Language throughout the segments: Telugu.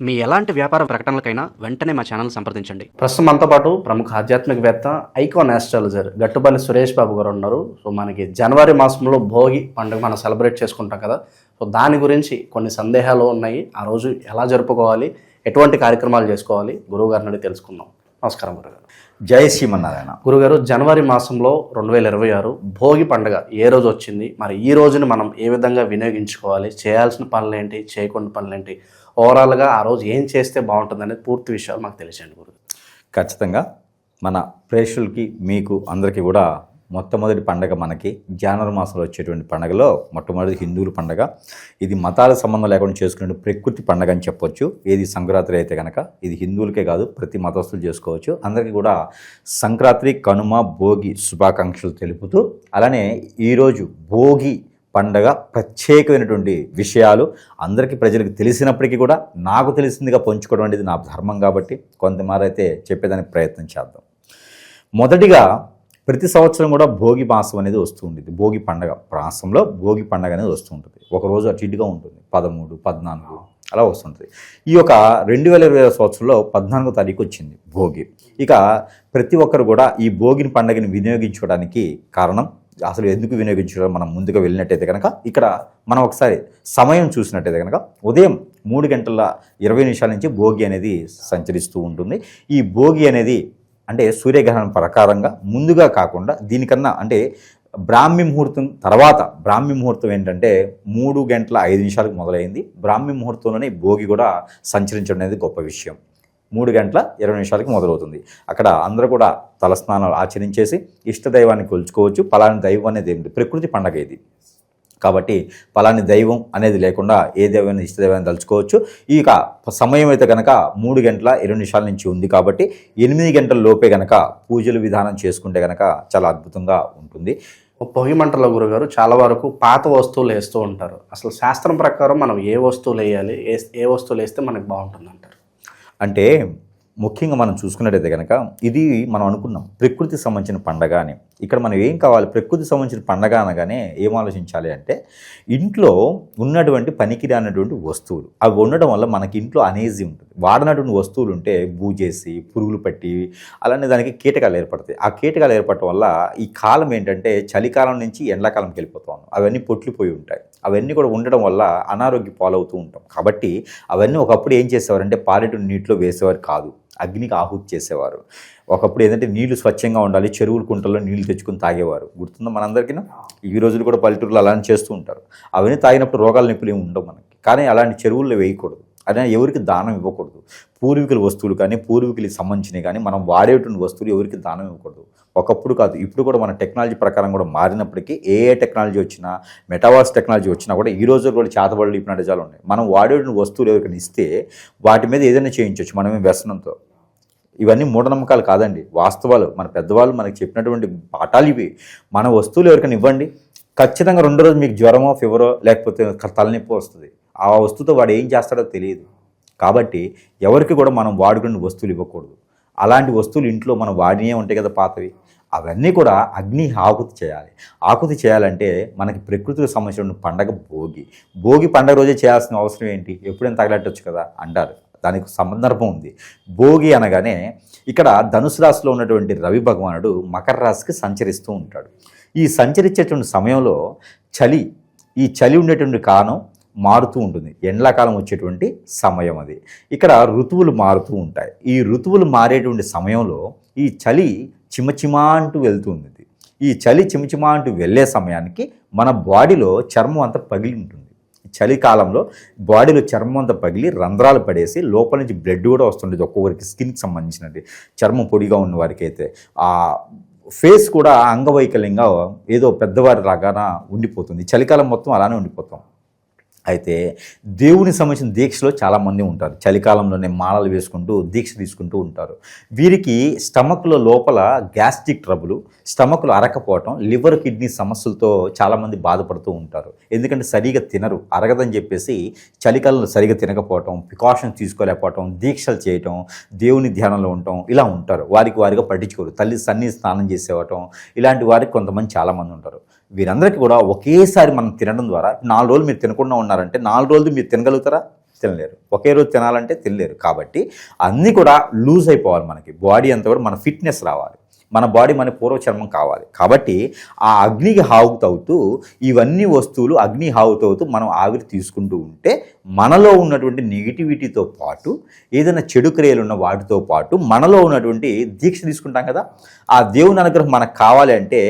మీ ఎలాంటి వ్యాపార ప్రకటనలకైనా వెంటనే మా ఛానల్ సంప్రదించండి. ప్రస్తుతం మనతో పాటు ప్రముఖ ఆధ్యాత్మికవేత్త ఐకాన్ ఆస్ట్రాలజర్ గట్టుపల్లి సురేష్ బాబు గారు ఉన్నారు. సో మనకి జనవరి మాసంలో భోగి పండుగ మనం సెలబ్రేట్ చేసుకుంటాం కదా. సో దాని గురించి కొన్ని సందేహాలు ఉన్నాయి. ఆ రోజు ఎలా జరుపుకోవాలి, ఎటువంటి కార్యక్రమాలు చేసుకోవాలి, గురువు గారిని అడిగి తెలుసుకుందాం. నమస్కారం గురుగారు. జై శ్రీమన్నారాయణ. గురుగారు, జనవరి మాసంలో 2026 భోగి పండుగ ఏ రోజు వచ్చింది, మరి ఈ రోజుని మనం ఏ విధంగా వినియోగించుకోవాలి, చేయాల్సిన పనులు ఏంటి, చేయకుండా పనులు ఏంటి, ఓవరాల్గా ఆ రోజు ఏం చేస్తే బాగుంటుంది అనేది పూర్తి విషయాలు మాకు తెలియజేయండి గురుగారు. ఖచ్చితంగా మన ప్రేక్షకులకి మీకు అందరికీ కూడా మొట్టమొదటి పండగ మనకి జనవరి మాసంలో వచ్చేటువంటి పండగలో మొట్టమొదటి హిందువుల పండగ. ఇది మతాల సంబంధం లేకుండా చేసుకునే ప్రకృతి పండగ అని చెప్పొచ్చు. ఏది సంక్రాంతి అయితే కనుక ఇది హిందువులకే కాదు ప్రతి మతస్థులు చేసుకోవచ్చు. అందరికీ కూడా సంక్రాంతి, కనుమ, భోగి శుభాకాంక్షలు తెలుపుతూ, అలానే ఈరోజు భోగి పండగ ప్రత్యేకమైనటువంటి విషయాలు అందరికీ ప్రజలకు తెలిసినప్పటికీ కూడా నాకు తెలిసిందిగా పంచుకోవడం అనేది నా ధర్మం కాబట్టి కొంతమేర అయితే చెప్పేదానికి ప్రయత్నం చేద్దాం. మొదటిగా ప్రతి సంవత్సరం కూడా భోగి మాసం అనేది వస్తూ ఉంటుంది. భోగి పండగ మాసంలో భోగి పండగ అనేది వస్తూ ఉంటుంది. ఒకరోజు అటు ఇటుగా ఉంటుంది, 13, 14 అలా వస్తుంటుంది. ఈ యొక్క 2020 సంవత్సరంలో 14వ తారీఖు వచ్చింది భోగి. ఇక ప్రతి ఒక్కరు కూడా ఈ భోగిని పండగని వినియోగించుకోవడానికి కారణం, అసలు ఎందుకు వినియోగించడం మనం ముందుగా వెళ్ళినట్టయితే కనుక ఇక్కడ మనం ఒకసారి సమయం చూసినట్టయితే కనుక ఉదయం 3:20 నుంచి భోగి అనేది సంచరిస్తూ ఉంటుంది. ఈ భోగి అనేది అంటే సూర్యగ్రహణం ప్రకారంగా ముందుగా కాకుండా దీనికన్నా అంటే బ్రాహ్మీ ముహూర్తం తర్వాత, బ్రాహ్మీ ముహూర్తం ఏంటంటే 3:05 మొదలైంది. బ్రాహ్మీ ముహూర్తంలోనే భోగి కూడా సంచరించడం అనేది గొప్ప విషయం. 3:20 మొదలవుతుంది. అక్కడ అందరూ కూడా తలస్నానాలు ఆచరించేసి ఇష్టదైవాన్ని కొలుచుకోవచ్చు. పలాని దైవం అనేది ఏమిటి, ప్రకృతి పండగ ఇది కాబట్టి పలాని దైవం అనేది లేకుండా ఏ దైవాన్ని ఇష్టదైవాన్ని తలుచుకోవచ్చు. ఇక సమయం అయితే కనుక 3:20 నుంచి ఉంది కాబట్టి 8 గంటల లోపే కనుక పూజలు విధానం చేసుకుంటే కనుక చాలా అద్భుతంగా ఉంటుంది. భోగి మంటలో గురుగారు చాలా వరకు పాత వస్తువులు వేస్తూ ఉంటారు. అసలు శాస్త్రం ప్రకారం మనం ఏ వస్తువులు వేయాలి, ఏ వస్తువులు వేస్తే మనకు బాగుంటుంది అంటారు? అంటే ముఖ్యంగా మనం చూసుకున్నట్టయితే కనుక ఇది మనం అనుకున్నాం ప్రకృతికి సంబంధించిన పండగ అని. ఇక్కడ మనం ఏం కావాలి, ప్రకృతికి సంబంధించిన పండగ అనగానే ఏం ఆలోచించాలి అంటే ఇంట్లో ఉన్నటువంటి పనికిరానటువంటి వస్తువులు అవి ఉండడం వల్ల మనకి ఇంట్లో అనేజీ ఉంటుంది. వాడినటువంటి వస్తువులు ఉంటే బూజేసి పురుగులు పట్టి అలానే దానికి కీటకాలు ఏర్పడతాయి. ఆ కీటకాలు ఏర్పడటం వల్ల ఈ కాలం ఏంటంటే చలికాలం నుంచి ఎండాకాలంకి వెళ్ళిపోతాం. అవన్నీ పొట్లిపోయి ఉంటాయి. అవన్నీ కూడా ఉండడం వల్ల అనారోగ్య పాలవుతూ ఉంటాం. కాబట్టి అవన్నీ ఒకప్పుడు ఏం చేసేవారంటే పారేటువంటి నీటిలో వేసేవారు కాదు, అగ్నికి ఆహుతి చేసేవారు. ఒకప్పుడు ఏంటంటే నీళ్లు స్వచ్ఛంగా ఉండాలి, చెరువుల కుంటల్లో నీళ్లు తెచ్చుకుని తాగేవారు. గుర్తుందా మనందరికీ? ఈ రోజులు కూడా పల్లెటూరులో అలానే చేస్తూ ఉంటారు. అవన్నీ తాగినప్పుడు రోగాల నొప్పులు ఏమి ఉండవు మనకి. కానీ అలాంటి చెరువుల్లో వేయకూడదు, అదే ఎవరికి దానం ఇవ్వకూడదు. పూర్వీకుల వస్తువులు కానీ పూర్వీకులకి సంబంధించినవి కానీ మనం వాడేటువంటి వస్తువులు ఎవరికి దానం ఇవ్వకూడదు. ఒకప్పుడు కాదు, ఇప్పుడు కూడా మన టెక్నాలజీ ప్రకారం కూడా మారినప్పటికీ ఏ టెక్నాలజీ వచ్చినా, మెటావర్స్ టెక్నాలజీ వచ్చినా కూడా ఈ రోజు కూడా చేతబడులు ఇప్పుడు నిజాలు ఉన్నాయి. మనం వాడేటువంటి వస్తువులు ఎవరికైనా ఇస్తే వాటి మీద ఏదైనా చేయించవచ్చు మనమే వ్యసనంతో. ఇవన్నీ మూఢనమ్మకాలు కాదండి, వాస్తవాలు. మన పెద్దవాళ్ళు మనకి చెప్పినటువంటి పాఠాలు ఇవి. మన వస్తువులు ఎవరికైనా ఇవ్వండి, ఖచ్చితంగా 2 రోజు మీకు జ్వరమో ఫీవరో లేకపోతే తలనొప్పి వస్తుంది. ఆ వస్తువుతో వాడు ఏం చేస్తాడో తెలియదు. కాబట్టి ఎవరికి కూడా మనం వాడుకునే వస్తువులు ఇవ్వకూడదు. అలాంటి వస్తువులు ఇంట్లో మనం వాడినే ఉంటాయి కదా పాతవి, అవన్నీ కూడా అగ్ని ఆహుతి చేయాలి. ఆహుతి చేయాలంటే మనకి ప్రకృతికి సంబంధించిన పండగ భోగి. భోగి పండగ రోజే చేయాల్సిన అవసరం ఏంటి, ఎప్పుడైనా తగలట్టవచ్చు కదా అంటారు. దానికి సందర్భం ఉంది. భోగి అనగానే ఇక్కడ ధనుసు రాశిలో ఉన్నటువంటి రవి భగవానుడు మకర రాశికి సంచరిస్తూ ఉంటాడు. ఈ సంచరించేటువంటి సమయంలో ఈ చలి ఉండేటువంటి కాలం మారుతూ ఉంటుంది. ఎండాకాలం వచ్చేటువంటి సమయం అది. ఇక్కడ ఋతువులు మారుతూ ఉంటాయి. ఈ ఋతువులు మారేటువంటి సమయంలో ఈ చలి చిమచిమా అంటూ వెళ్తుంది. ఈ చలి చిమచిమా అంటూ వెళ్ళే సమయానికి మన బాడీలో చర్మం అంతా పగిలి ఉంటుంది. చలికాలంలో బాడీలో చర్మం అంతా పగిలి రంధ్రాలు పడేసి లోపల నుంచి బ్లడ్ కూడా వస్తుంటుంది. ఒక్కొక్కరికి స్కిన్కి సంబంధించినది, చర్మం పొడిగా ఉన్న వారికి అయితే ఆ ఫేస్ కూడా అంగవైకల్యంగా ఏదో పెద్దవారి లాగాన ఉండిపోతుంది. చలికాలం మొత్తం అలానే ఉండిపోతాం. అయితే దేవుని సంబంధించిన దీక్షలో చాలామంది ఉంటారు. చలికాలంలోనే మాలలు వేసుకుంటూ దీక్ష తీసుకుంటూ ఉంటారు. వీరికి స్టమక్లో లోపల గ్యాస్ట్రిక్ ట్రబుల్, స్టమక్లో అరకపోవటం, లివర్ కిడ్నీ సమస్యలతో చాలామంది బాధపడుతూ ఉంటారు. ఎందుకంటే సరిగా తినరు, అరగదని చెప్పేసి చలికాలంలో సరిగా తినకపోవటం, ప్రికాషన్స్ తీసుకోలేకపోవటం, దీక్షలు చేయటం, దేవుని ధ్యానంలో ఉండటం ఇలా ఉంటారు. వారిగా పట్టించుకోరు. తల్లి సన్నీ స్నానం చేసేవటం ఇలాంటి వారికి కొంతమంది చాలామంది ఉంటారు. వీరందరికీ కూడా ఒకేసారి మనం తినడం ద్వారా 4 రోజులు మీరు తినకుండా ఉన్నారంటే 4 రోజులు మీరు తినగలుగుతారా? తినలేరు. ఒకే రోజు తినాలంటే తినలేరు. కాబట్టి అన్నీ కూడా లూజ్ అయిపోవాలి, మనకి బాడీ అంతా కూడా మన ఫిట్నెస్ రావాలి, మన బాడీ మన పూర్వచర్మం కావాలి. కాబట్టి ఆ అగ్నికి హావుతవుతూ ఇవన్నీ వస్తువులు అగ్ని హావుతవుతూ మనం ఆవిరి తీసుకుంటూ ఉంటే మనలో ఉన్నటువంటి నెగిటివిటీతో పాటు ఏదైనా చెడు క్రియలు ఉన్న వాటితో పాటు మనలో ఉన్నటువంటి దీక్ష తీసుకుంటాం కదా, ఆ దేవుని అనుగ్రహం మనకు కావాలి అంటే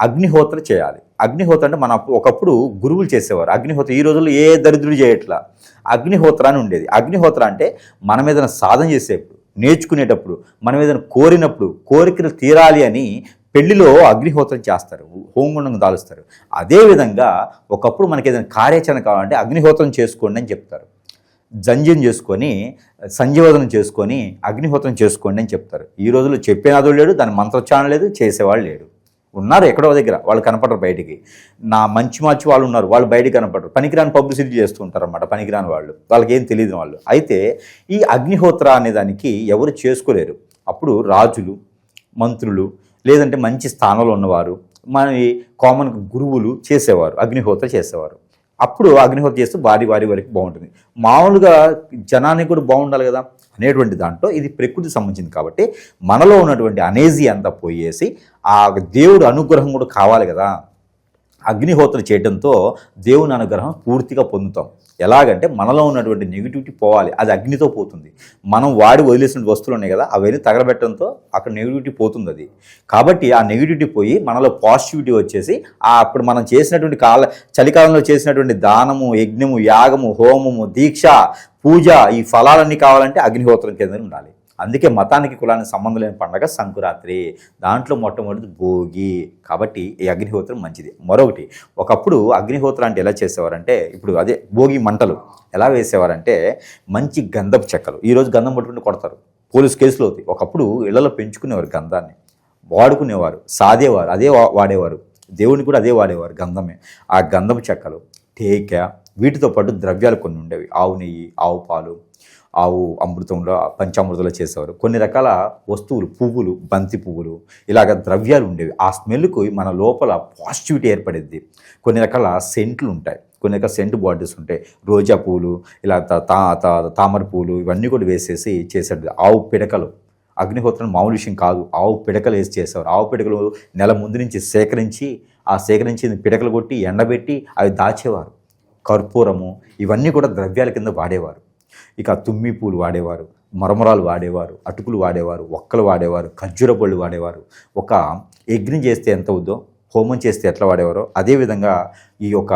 అగ్నిహోత్ర చేయాలి. అగ్నిహోత్ర అంటే మన ఒకప్పుడు గురువులు చేసేవారు అగ్నిహోత్ర. ఈ రోజుల్లో ఏ దరిద్రుడు చేయట్లా. అగ్నిహోత్ర అని ఉండేది. అగ్నిహోత్ర అంటే మనం ఏదైనా సాధన చేసేప్పుడు, నేర్చుకునేటప్పుడు, మనం ఏదైనా కోరినప్పుడు, కోరికలు తీరాలి అని పెళ్లిలో అగ్నిహోత్రం చేస్తారు, హోమగుండం దాలుస్తారు. అదేవిధంగా ఒకప్పుడు మనకి ఏదైనా కార్యాచరణ కావాలంటే అగ్నిహోత్రం చేసుకోండి అని చెప్తారు. జంజం చేసుకొని, సంజీవదనం చేసుకొని అగ్నిహోత్రం చేసుకోండి అని చెప్తారు. ఈ రోజుల్లో చెప్పేనాదు లేడు, దాని మంత్రోచ్చారణ లేదు, చేసేవాళ్ళు లేడు. ఉన్నారు ఎక్కడో దగ్గర, వాళ్ళు కనపడరు బయటికి. నా మంచి వాళ్ళు ఉన్నారు, వాళ్ళు బయటికి కనపడరు. పనికిరాని పబ్లిసిటీ చేస్తూ ఉంటారు అన్నమాట, పనికిరాని వాళ్ళు, వాళ్ళకి ఏం తెలియదు వాళ్ళు. అయితే ఈ అగ్నిహోత్ర అనే దానికి ఎవరు చేసుకోలేరు. అప్పుడు రాజులు, మంత్రులు, లేదంటే మంచి స్థానంలో ఉన్నవారు, మన కామన్ గురువులు చేసేవారు, అగ్నిహోత్ర చేసేవారు. అప్పుడు అగ్నిహోత్ర చేస్తూ వారి వరకు బాగుంటుంది. మామూలుగా జనానికి కూడా బాగుండాలి కదా అనేటువంటి దాంట్లో ఇది ప్రకృతి సంబంధించింది. కాబట్టి మనలో ఉన్నటువంటి అనేజీ అంతా పోయేసి ఆ దేవుడు అనుగ్రహం కూడా కావాలి కదా. అగ్నిహోత్రం చేయడంతో దేవుని అనుగ్రహం పూర్తిగా పొందుతాం. ఎలాగంటే మనలో ఉన్నటువంటి నెగిటివిటీ పోవాలి, అది అగ్నితో పోతుంది. మనం వాడి వదిలేసిన వస్తువులు ఉన్నాయి కదా, అవన్నీ తగలబెట్టడంతో అక్కడ నెగిటివిటీ పోతుంది అది. కాబట్టి ఆ నెగిటివిటీ పోయి మనలో పాజిటివిటీ వచ్చేసి అప్పుడు మనం చేసినటువంటి చలికాలంలో చేసినటువంటి దానము, యజ్ఞము, యాగము, హోమము, దీక్ష, పూజ, ఈ ఫలాలన్నీ కావాలంటే అగ్నిహోత్రం కింద ఉండాలి. అందుకే మతానికి కులానికి సంబంధం లేని పండగ సంకురాత్రి. దాంట్లో మొట్టమొదటి భోగి. కాబట్టి ఈ అగ్నిహోత్రం మంచిది. మరొకటి, ఒకప్పుడు అగ్నిహోత్రం అంటే ఎలా చేసేవారంటే, ఇప్పుడు అదే భోగి మంటలు ఎలా వేసేవారంటే మంచి గంధపు చెక్కలు. ఈరోజు గంధం పట్టుకుంటూ కొడతారు, పోలీస్ కేసులు అవుతాయి. ఒకప్పుడు ఇళ్లలో పెంచుకునేవారు, గంధాన్ని వాడుకునేవారు, సాదేవారు, అదే వాడేవారు. దేవుని కూడా అదే వాడేవారు, గంధమే. ఆ గంధపు చెక్కలు, టేక, వీటితో పాటు ద్రవ్యాలు కొన్ని ఉండేవి. ఆవు నెయ్యి, ఆవు పాలు, ఆవు అమృతంలో, పంచామృతంలో చేసేవారు. కొన్ని రకాల వస్తువులు, పువ్వులు, బంతి పువ్వులు, ఇలాగ ద్రవ్యాలు ఉండేవి. ఆ స్మెల్కు మన లోపల పాజిటివిటీ ఏర్పడింది. కొన్ని రకాల సెంట్లు ఉంటాయి, కొన్ని రకాల సెంట్ బాటిల్స్ ఉంటాయి. రోజా పూలు, ఇలా తామర పూలు, ఇవన్నీ కూడా వేసేసి చేసేది. ఆవు పిడకలు, అగ్నిహోత్రం మామూలు విషయం కాదు. ఆవు పిడకలు వేసి చేసేవారు. ఆవు పిడకలు నెల ముందు నుంచి సేకరించి పిడకలు కొట్టి ఎండబెట్టి అవి దాచేవారు. కర్పూరము, ఇవన్నీ కూడా ద్రవ్యాల కింద వాడేవారు. ఇక తుమ్మి పూలు వాడేవారు, మరమరాలు వాడేవారు, అటుకులు వాడేవారు, ఒక్కలు వాడేవారు, ఖర్జూర పళ్ళు వాడేవారు. ఒక యజ్ఞం చేస్తే ఎంత అవుద్దో, హోమం చేస్తే ఎట్లా వాడేవారో అదేవిధంగా ఈ యొక్క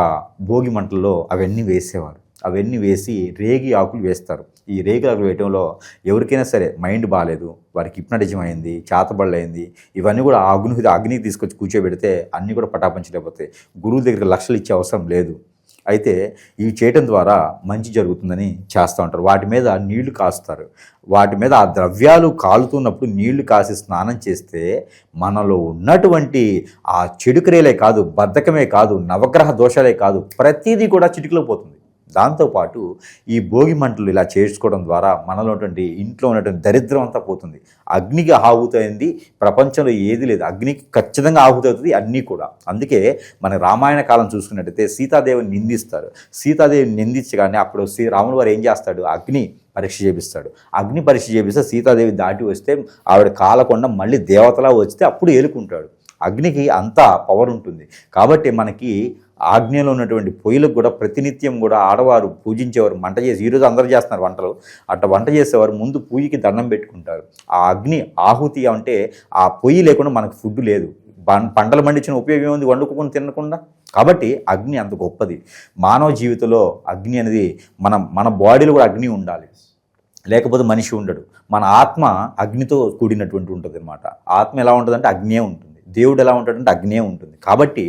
భోగి మంటల్లో అవన్నీ వేసేవారు. అవన్నీ వేసి రేగి ఆకులు వేస్తారు. ఈ రేగి ఆకులు వేయడంలో ఎవరికైనా సరే మైండ్ బాగాలేదు, వారికి హిప్నటిజం అయింది, చేతబడులైంది, ఇవన్నీ కూడా అగ్నికి తీసుకొచ్చి కూర్చోబెడితే అన్నీ కూడా పటాపంచలేకపోతాయి. గురువు దగ్గర లక్షలు ఇచ్చే అవసరం లేదు. అయితే ఇవి చేయడం ద్వారా మంచి జరుగుతుందని చేస్తూ ఉంటారు. వాటి మీద నీళ్లు కాస్తారు. వాటి మీద ఆ ద్రవ్యాలు కాలుతున్నప్పుడు నీళ్లు కాసి స్నానం చేస్తే మనలో ఉన్నటువంటి ఆ చెడు క్రియలే కాదు, బద్ధకమే కాదు, నవగ్రహ దోషాలే కాదు, ప్రతిదీ కూడా చిటికలో పోతుంది. దాంతోపాటు ఈ భోగి మంటలు ఇలా చేసుకోవడం ద్వారా మనలో ఉన్నటువంటి ఇంట్లో ఉన్నటువంటి దరిద్రం అంతా పోతుంది. అగ్నికి ఆహుతైంది ప్రపంచంలో ఏది లేదు, అగ్నికి ఖచ్చితంగా ఆహుతవుతుంది అన్నీ కూడా. అందుకే మన రామాయణ కాలం చూసుకున్నట్టయితే సీతాదేవిని నిందిస్తారు. సీతాదేవిని నిందించగానే అప్పుడు రాముల వారు ఏం చేస్తాడు, అగ్ని పరీక్ష చేపిస్తాడు. అగ్ని పరీక్ష చేపిస్తే సీతాదేవి దాటి వస్తే ఆవిడ కాలకుండా మళ్ళీ దేవతలా వస్తే అప్పుడు ఏలుకుంటాడు. అగ్నికి అంత పవర్ ఉంటుంది. కాబట్టి మనకి ఆజ్ఞలో ఉన్నటువంటి పొయ్యిలకు కూడా ప్రతినిత్యం కూడా ఆడవారు పూజించేవారు, వంట చేసి, ఈరోజు అందరూ చేస్తున్నారు వంటలు, అట్లా వంట చేసేవారు ముందు పూజకి దండం పెట్టుకుంటారు. ఆ అగ్ని ఆహుతి అంటే ఆ పొయ్యి లేకుండా మనకు ఫుడ్ లేదు. పంటలు పండించిన ఉపయోగం ఉంది వండుకొని తినకుండా. కాబట్టి అగ్ని అంత గొప్పది. మానవ జీవితంలో అగ్ని అనేది మన బాడీలో కూడా అగ్ని ఉండాలి, లేకపోతే మనిషి ఉండడు. మన ఆత్మ అగ్నితో కూడినటువంటి ఉంటుంది అనమాట. ఆత్మ ఎలా ఉంటుందంటే అగ్నే ఉంటుంది, దేవుడు ఎలా ఉంటాడంటే అగ్నే ఉంటుంది. కాబట్టి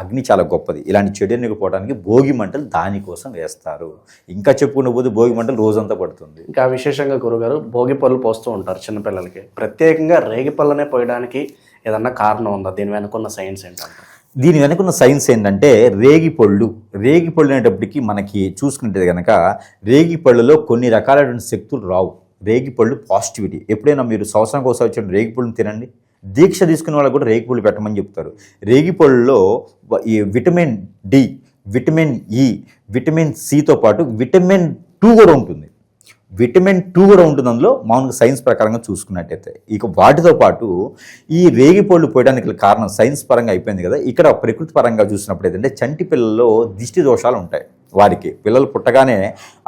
అగ్ని చాలా గొప్పది. ఇలాంటి చెడుని పోవడానికి భోగి మంటలు దానికోసం వేస్తారు. ఇంకా చెప్పుకున్న పోతే భోగి మంటలు రోజంతా పడుతుంది. ఇంకా విశేషంగా గురుగారు భోగి పళ్ళు పోస్తూ ఉంటారు చిన్నపిల్లలకి. ప్రత్యేకంగా రేగి పళ్ళనే పోయడానికి ఏదన్నా కారణం ఉందా? దీని వెనుకున్న సైన్స్ ఏంటంటే, దీని వెనుకున్న సైన్స్ ఏంటంటే రేగి పళ్ళు అనేటప్పటికీ మనకి చూసుకుంటే కనుక రేగి పళ్ళులో కొన్ని రకాలైన శక్తులు రావు. రేగి పళ్ళు పాజిటివిటీ. ఎప్పుడైనా మీరు సంవత్సరానికి ఒకసారి వచ్చిన రేగి పళ్ళుని తినండి. దీక్ష తీసుకునే వాళ్ళకి కూడా రేగిపళ్ళు పెట్టమని చెప్తారు. రేగిపళ్ళులో ఈ vitamin D vitamin E, vitamin సితో పాటు విటమిన్ 2 కూడా ఉంటుంది. విటమిన్ 2 కూడా ఉంటుంది అందులో, మామూలుగా సైన్స్ ప్రకారంగా చూసుకున్నట్టయితే. ఇక వాటితో పాటు ఈ రేగిపళ్ళు పోయడానికి కారణం సైన్స్ పరంగా అయిపోయింది కదా, ఇక్కడ ప్రకృతి పరంగా చూసినప్పుడు ఏంటంటే చంటి పిల్లల్లో దిష్టి దోషాలు ఉంటాయి. వారికి పిల్లలు పుట్టగానే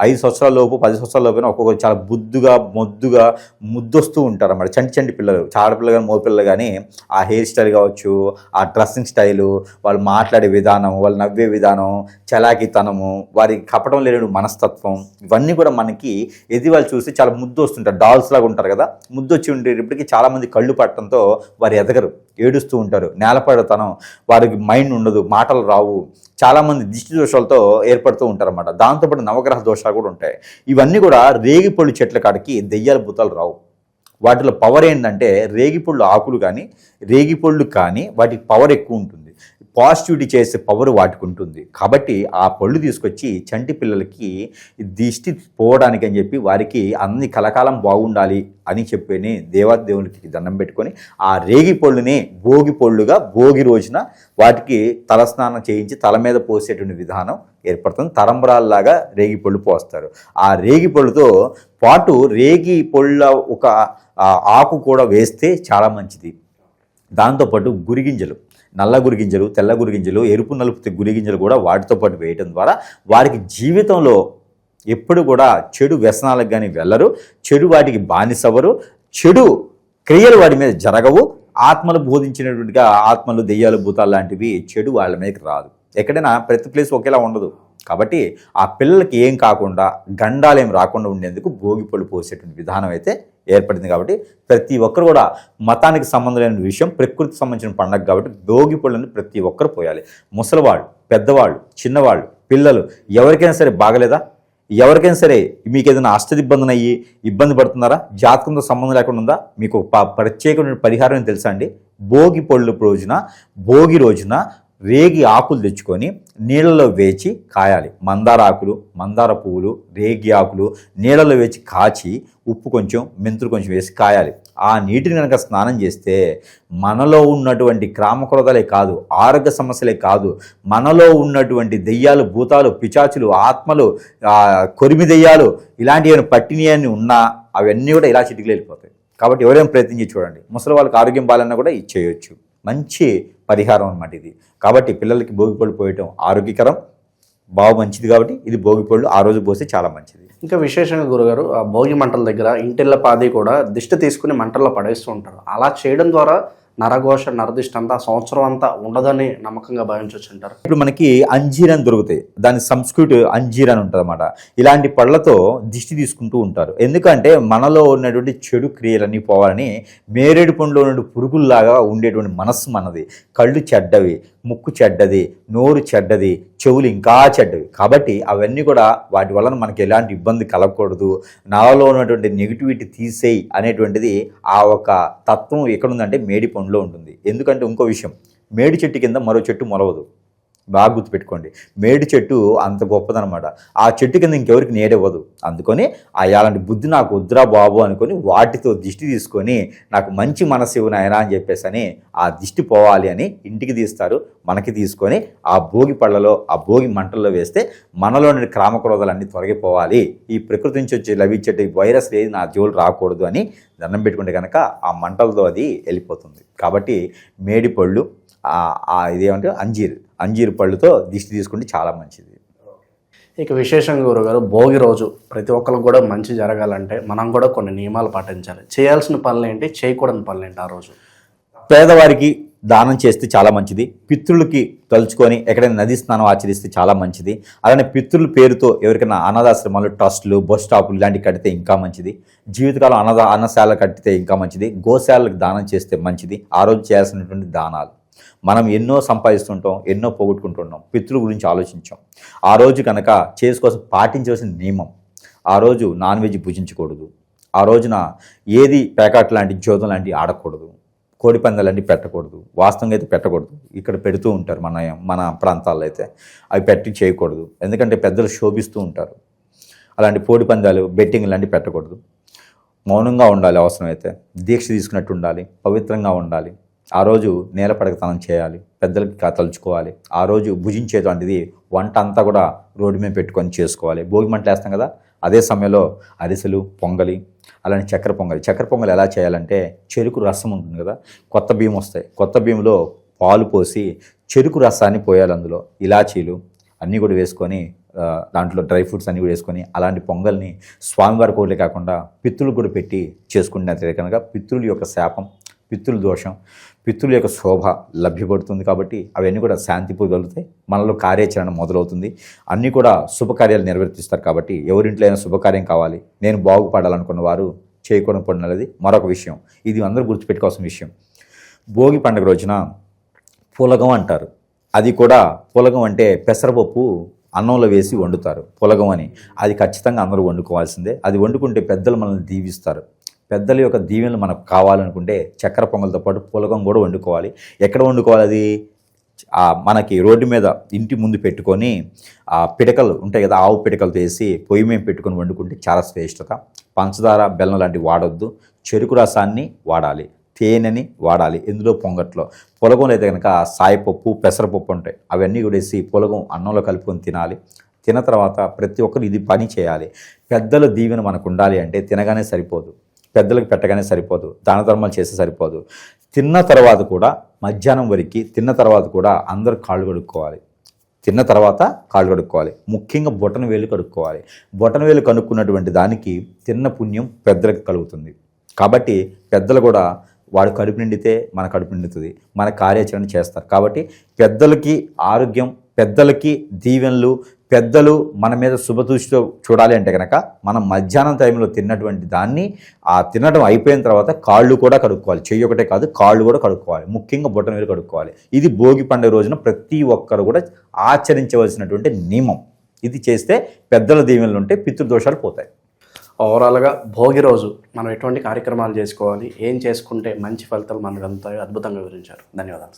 5 సంవత్సరాల లోపు 10 సంవత్సరాల లోపు ఒక్కొక్కరు చాలా బుద్దుగా మొద్దుగా ముద్దొస్తూ ఉంటారు అన్నమాట. చంటి పిల్లలు, ఆడపిల్లలు కానీ మగపిల్లలు కానీ ఆ హెయిర్ స్టైల్ కావచ్చు, ఆ డ్రెస్సింగ్ స్టైలు, వాళ్ళు మాట్లాడే విధానం, వాళ్ళు నవ్వే విధానం, చలాకీతనము, వారికి కపటం లేని మనస్తత్వం, ఇవన్నీ కూడా మనకి వాళ్ళు చూస్తే చాలా ముద్దు వస్తుంటారు. డాల్స్ లాగా ఉంటారు కదా, ముద్దు వచ్చి ఉండేటప్పటికీ చాలామంది కళ్ళు పట్టడంతో వారు ఎదగరు, ఏడుస్తూ ఉంటారు. నేలపడతనం, వారికి మైండ్ ఉండదు, మాటలు రావు. చాలామంది దిష్టి దోషాలతో ఏర్పడుతూ ఉంటారన్నమాట. దాంతోపాటు నవగ్రహ దోషాలు కూడా ఉంటాయి. ఇవన్నీ కూడా రేగిపళ్ళు చెట్ల కాడికి దెయ్యాల భూతాలు రావు. వాటిలో పవర్ ఏంటంటే రేగిపళ్ళు ఆకులు కానీ రేగిపళ్ళు కానీ వాటికి పవర్ ఎక్కువ ఉంటుంది, పాజిటివిటీ చేసే పవర్ వాటికి ఉంటుంది. కాబట్టి ఆ పళ్ళు తీసుకొచ్చి చంటి పిల్లలకి దిష్టి పోవడానికి అని చెప్పి వారికి అన్ని కలకాలం బాగుండాలి అని చెప్పని దేవాదేవునికి దండం పెట్టుకొని ఆ రేగి పళ్ళుని భోగి పళ్ళుగా భోగి రోజున వాటికి తలస్నానం చేయించి తల మీద పోసేటువంటి విధానం ఏర్పడుతుంది. తరంబరాల్లాగా రేగి పళ్ళు పోస్తారు. ఆ రేగి పళ్ళుతో పాటు రేగి పళ్ళ ఒక ఆకు కూడా వేస్తే చాలా మంచిది. దాంతోపాటు గురిగింజలు, నల్ల గురిగింజలు, తెల్ల గురిగింజలు, ఎరుపు నలుపు గురిగింజలు కూడా వాటితో పాటు వేయటం ద్వారా వారికి జీవితంలో ఎప్పుడు కూడా చెడు వ్యసనాలకు కానీ వెళ్ళరు, చెడు వాటికి బానిసవరు, చెడు క్రియలు వాటి మీద జరగవు. ఆత్మలు బోధించినటువంటిగా ఆత్మలు, దెయ్యాలు, భూతాలు లాంటివి చెడు వాళ్ళ మీదకి రాదు. ఎక్కడైనా ప్రతి ప్లేస్ ఒకేలా ఉండదు. కాబట్టి ఆ పిల్లలకి ఏం కాకుండా గండాలు ఏం రాకుండా ఉండేందుకు భోగిపళ్ళు పోసేటువంటి విధానం అయితే ఏర్పడింది. కాబట్టి ప్రతి ఒక్కరు కూడా మతానికి సంబంధం లేని విషయం, ప్రకృతికి సంబంధించిన పండుగ కాబట్టి భోగిపళ్ళని ప్రతి ఒక్కరు పోయాలి. ముసలివాళ్ళు, పెద్దవాళ్ళు, చిన్నవాళ్ళు, పిల్లలు, ఎవరికైనా సరే బాగలేదా, ఎవరికైనా సరే మీకు ఏదైనా అష్టదిబ్బంది అయ్యి ఇబ్బంది పడుతున్నారా, జాతకంతో సంబంధం లేకుండా ఉందా, మీకు ప్రత్యేకమైన పరిహారం తెలుసా అండి? భోగి రోజున రేగి ఆకులు తెచ్చుకొని నీళ్ళలో వేచి కాయాలి. మందార ఆకులు, మందార పువ్వులు, రేగి ఆకులు నీళ్ళలో వేచి కాచి ఉప్పు కొంచెం, మెంతులు కొంచెం వేసి కాయాలి. ఆ నీటిని కనుక స్నానం చేస్తే మనలో ఉన్నటువంటి క్రామక్రోధాలే కాదు, ఆరోగ్య సమస్యలే కాదు, మనలో ఉన్నటువంటి దెయ్యాలు, భూతాలు, పిచాచులు, ఆత్మలు, కొరిమి దెయ్యాలు ఇలాంటివి పట్టినవన్నీ ఉన్నా అవన్నీ కూడా ఇలా చిటికలు వెళ్ళిపోతాయి. కాబట్టి ఎవరైనా ప్రయత్నించి చూడండి. ముసలి వాళ్ళకి ఆరోగ్యం బాలన్నా కూడా ఇది చేయొచ్చు. మంచి పరిహారం అన్నమాట ఇది. కాబట్టి పిల్లలకి భోగిపళ్ళు పోయటం ఆరోగ్యకరం, బాగా మంచిది. కాబట్టి ఇది భోగిపళ్ళు ఆ రోజు పోస్తే చాలా మంచిది. ఇంకా విశేషంగా గురుగారు, ఆ భోగి మంటల దగ్గర ఇంటిళ్ళ పాది కూడా దిష్టి తీసుకుని మంటల్లో పడేస్తూ ఉంటారు. అలా చేయడం ద్వారా నరఘోష, నరదిష్టి అంతా సంవత్సరం అంతా ఉండదని నమ్మకంగా భావించవచ్చు అంటారు. ఇప్పుడు మనకి అంజీర్ అని దొరుకుతాయి, దాని సంస్కృతి అంజీర్ అని ఉంటుంది అన్నమాట. ఇలాంటి పళ్ళతో దిష్టి తీసుకుంటూ ఉంటారు. ఎందుకంటే మనలో ఉన్నటువంటి చెడు క్రియలన్నీ పోవాలని. మేరేడు పండులో ఉన్న పురుగుల్లాగా ఉండేటువంటి మనస్సు మనది. కళ్ళు చెడ్డవి, ముక్కు చెడ్డది, నోరు చెడ్డది, చెవులు ఇంకా చెడ్డవి. కాబట్టి అవన్నీ కూడా వాటి వలన మనకి ఎలాంటి ఇబ్బంది కలగకూడదు, నాలో ఉన్నటువంటి నెగిటివిటీ తీసేయి అనేటువంటిది ఆ ఒక తత్వం ఎక్కడుందంటే మేడి పండులో ఉంటుంది. ఎందుకంటే ఇంకో విషయం, మేడి చెట్టు కింద మరో చెట్టు మొలవదు. బాగా గుర్తుపెట్టుకోండి, మేడి చెట్టు అంత గొప్పదనమాట. ఆ చెట్టు కింద ఇంకెవరికి నీడవ్వదు. అందుకొని అలాంటి బుద్ధి నాకు వద్దురా బాబు అనుకొని వాటితో దిష్టి తీసుకొని నాకు మంచి మనసు ఇవ్వు నాయనా అని చెప్పేసి అని ఆ దిష్టి పోవాలి అని ఇంటికి తీస్తారు. మనకి తీసుకొని ఆ భోగి పళ్ళలో, ఆ భోగి మంటల్లో వేస్తే మనలోని క్రామక్రోధాలన్నీ తొలగిపోవాలి, ఈ ప్రకృతి నుంచి వచ్చి లభించే వైరస్ ఏది నా జోలు రాకూడదు అని దండం పెట్టుకుంటే కనుక ఆ మంటలతో అది వెళ్ళిపోతుంది. కాబట్టి మేడి పళ్ళు, ఇదేమంటే అంజీరు పళ్ళుతో దిష్టి తీసుకుంటే చాలా మంచిది. ఇక విశేషంగా గురుగారు, భోగి రోజు ప్రతి ఒక్కరికి కూడా మంచి జరగాలంటే మనం కూడా కొన్ని నియమాలు పాటించాలి. చేయాల్సిన పనులు ఏంటి, చేయకూడని పనులు ఏంటి? ఆ రోజు పేదవారికి దానం చేస్తే చాలా మంచిది. పితృలకి తలుచుకొని ఎక్కడైనా నదీ స్నానం ఆచరిస్తే చాలా మంచిది. అలానే పితృల పేరుతో ఎవరికైనా అనాథాశ్రమాలు, ట్రస్టులు, బస్ స్టాపులు ఇలాంటివి కడితే ఇంకా మంచిది. జీవితకాలం అన్నశాల కట్టితే ఇంకా మంచిది. గోశాలకు దానం చేస్తే మంచిది. ఆ రోజు చేయాల్సినటువంటి దానాలు. మనం ఎన్నో సంపాదిస్తుంటాం, ఎన్నో పోగొట్టుకుంటుంటాం, పితృల గురించి ఆలోచించాం. ఆ రోజు కనుక చేసుకోసం పాటించవలసిన నియమం, ఆ రోజు నాన్ వెజ్ భుజించకూడదు. ఆ రోజున ఏది ప్యాకెట్ లాంటి, జోదం లాంటివి ఆడకూడదు. కోడి పందాలన్నీ పెట్టకూడదు. వాస్తవంగా అయితే పెట్టకూడదు. ఇక్కడ పెడుతూ ఉంటారు మన ప్రాంతాల్లో అయితే. అవి పెట్టి చేయకూడదు. ఎందుకంటే పెద్దలు శోభిస్తూ ఉంటారు. అలాంటి కోడి పందాలు, బెట్టింగ్ లాంటివి పెట్టకూడదు. మౌనంగా ఉండాలి. అవసరమైతే దీక్ష తీసుకున్నట్టు ఉండాలి. పవిత్రంగా ఉండాలి. ఆ రోజు నేలపడకతనం చేయాలి, పెద్దలకి తలుచుకోవాలి. ఆ రోజు భుజించేటువంటిది వంట అంతా కూడా రోడ్డు మీద పెట్టుకొని చేసుకోవాలి. భోగి మంటలు వేస్తాం కదా, అదే సమయంలో అరిసెలు, పొంగలి, అలానే చక్కెర పొంగలి ఎలా చేయాలంటే చెరుకు రసం ఉంటుంది కదా, కొత్త బియ్యం వస్తాయి, కొత్త బియ్యంలో పాలు పోసి చెరుకు రసాన్ని పోయాలి, అందులో ఇలాచీలు అన్నీ కూడా వేసుకొని దాంట్లో డ్రై ఫ్రూట్స్ అన్నీ కూడా వేసుకొని అలాంటి పొంగల్ని స్వామివారి కోరిక కాకుండా పితృలు కూడా పెట్టి చేసుకుంటే కనుక పితృల యొక్క శాపం, పితృల దోషం, పితృల యొక్క శోభ లభ్యపడుతుంది. కాబట్టి అవన్నీ కూడా శాంతి పొందగలుగుతాయి, మనలో కార్యాచరణ మొదలవుతుంది, అన్నీ కూడా శుభకార్యాలు నిర్వర్తిస్తారు. కాబట్టి ఎవరింట్లో అయినా శుభకార్యం కావాలి, నేను బాగుపడాలనుకున్న వారు చేయకూడదు పడినది మరొక విషయం. ఇది అందరూ గుర్తుపెట్టుకోవాల్సిన విషయం. భోగి పండుగ రోజున పులగం అంటారు. అది కూడా పులగం అంటే పెసరపప్పు అన్నంలో వేసి వండుతారు పులగం అని. అది ఖచ్చితంగా అందరూ వండుకోవాల్సిందే. అది వండుకుంటే పెద్దలు మనల్ని దీవిస్తారు. పెద్దల యొక్క దీవెనలు మనకు కావాలనుకుంటే చక్కెర పొంగల్తో పాటు పులగం కూడా వండుకోవాలి. ఎక్కడ వండుకోవాలి? అది మనకి రోడ్డు మీద ఇంటి ముందు పెట్టుకొని ఆ పిడకలు ఉంటాయి కదా, ఆవు పిడకలతో వేసి పొయ్యి మీద పెట్టుకొని వండుకుంటే చాలా శ్రేష్టత. పంచదార, బెల్లం లాంటివి వాడొద్దు. చెరుకు రసాన్ని వాడాలి, తేనెని వాడాలి. ఇందులో పొంగట్లో పులగంలో అయితే కనుక సాయిపప్పు, పెసరపప్పు ఉంటాయి, అవన్నీ కూడా వేసి పులగం అన్నంలో కలుపుకొని తినాలి. తిన్న తర్వాత ప్రతి ఒక్కరు ఇది పని చేయాలి. పెద్దల దీవెన మనకు ఉండాలి అంటే తినగానే సరిపోదు, పెద్దలకు పెట్టగానే సరిపోదు, దాన ధర్మాలు చేస్తే సరిపోదు. తిన్న తర్వాత కూడా మధ్యాహ్నం వరకు తిన్న తర్వాత కూడా అందరూ కాళ్ళు కడుక్కోవాలి. తిన్న తర్వాత కాళ్ళు కడుక్కోవాలి. ముఖ్యంగా బొటన వేలు కడుక్కోవాలి. బొటన వేలు కనుక్కున్నటువంటి దానికి తిన్న పుణ్యం పెద్దలకు కలుగుతుంది. కాబట్టి పెద్దలు కూడా వాడు కడుపు నిండితే మన కడుపు నిండుతుంది, మన కార్యాచరణ చేస్తారు. కాబట్టి పెద్దలకి ఆరోగ్యం, పెద్దలకి దీవెనలు, పెద్దలు మన మీద శుభదృష్టితో చూడాలి అంటే కనుక మనం మధ్యాహ్నం టైంలో తిన్నటువంటి దాన్ని తినడం అయిపోయిన తర్వాత కాళ్ళు కూడా కడుక్కోవాలి. చెయ్యి ఒకటే కాదు, కాళ్ళు కూడా కడుక్కోవాలి. ముఖ్యంగా బొటన వేలు కడుక్కోవాలి. ఇది భోగి పండుగ రోజున ప్రతి ఒక్కరు కూడా ఆచరించవలసినటువంటి నియమం. ఇది చేస్తే పెద్దల దీవెనలు ఉంటే పితృదోషాలు పోతాయి. ఓవరాల్గా భోగి రోజు మనం ఎటువంటి కార్యక్రమాలు చేసుకోవాలి, ఏం చేసుకుంటే మంచి ఫలితాలు మనకు అందుతాయో అద్భుతంగా వివరించారు. ధన్యవాదాలు.